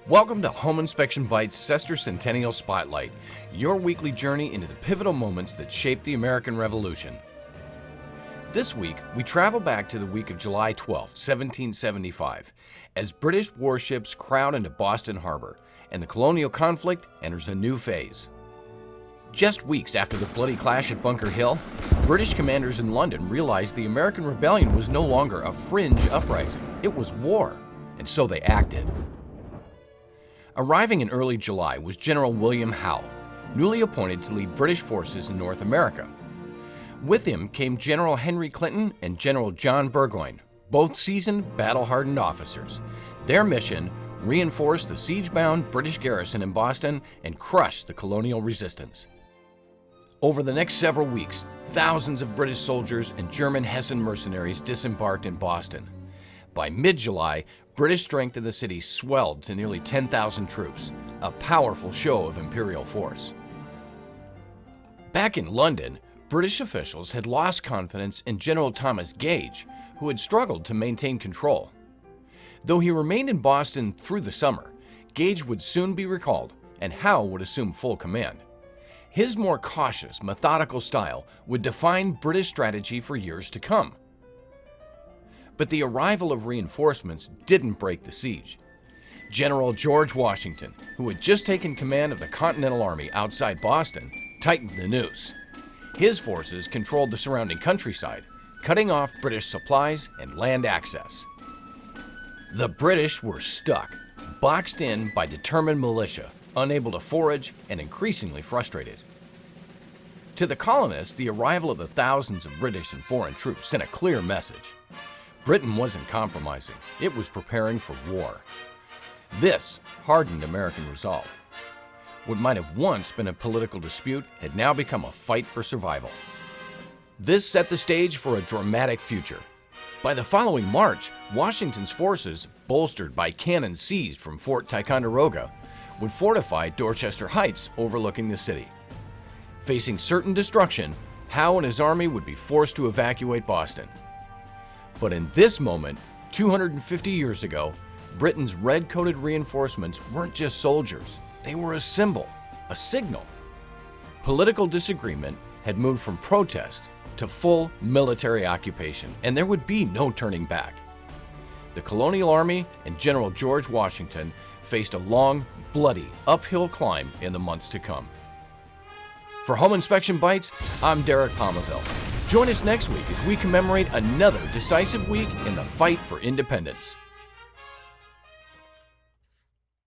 Welcome to Home Inspection Bites Sestercentennial Spotlight, your weekly journey into the pivotal moments that shaped the American Revolution. This week, we travel back to the week of July 12, 1775, as British warships crowd into Boston Harbor, and the colonial conflict enters a new phase. Just weeks after the bloody clash at Bunker Hill, British commanders in London realized the American Rebellion was no longer a fringe uprising, it was war, and so they acted. Arriving in early July was General William Howe, newly appointed to lead British forces in North America. With him came General Henry Clinton and General John Burgoyne, both seasoned, battle-hardened officers. Their mission: reinforce the siege-bound British garrison in Boston and crush the colonial resistance. Over the next several weeks, thousands of British soldiers and German Hessian mercenaries disembarked in Boston. By mid-July, British strength in the city swelled to nearly 10,000 troops, a powerful show of imperial force. Back in London, British officials had lost confidence in General Thomas Gage, who had struggled to maintain control. Though he remained in Boston through the summer, Gage would soon be recalled, and Howe would assume full command. His more cautious, methodical style would define British strategy for years to come. But the arrival of reinforcements didn't break the siege. General George Washington, who had just taken command of the Continental Army outside Boston, tightened the noose. His forces controlled the surrounding countryside, cutting off British supplies and land access. The British were stuck, boxed in by determined militia, unable to forage and increasingly frustrated. To the colonists, the arrival of the thousands of British and foreign troops sent a clear message. Britain wasn't compromising, it was preparing for war. This hardened American resolve. What might have once been a political dispute had now become a fight for survival. This set the stage for a dramatic future. By the following March, Washington's forces, bolstered by cannon seized from Fort Ticonderoga, would fortify Dorchester Heights overlooking the city. Facing certain destruction, Howe and his army would be forced to evacuate Boston. But in this moment, 250 years ago, Britain's red-coated reinforcements weren't just soldiers. They were a symbol, a signal. Political disagreement had moved from protest to full military occupation, and there would be no turning back. The colonial army and General George Washington faced a long, bloody, uphill climb in the months to come. For Home Inspection Bites, I'm Derek Palmaville. Join us next week as we commemorate another decisive week in the fight for independence.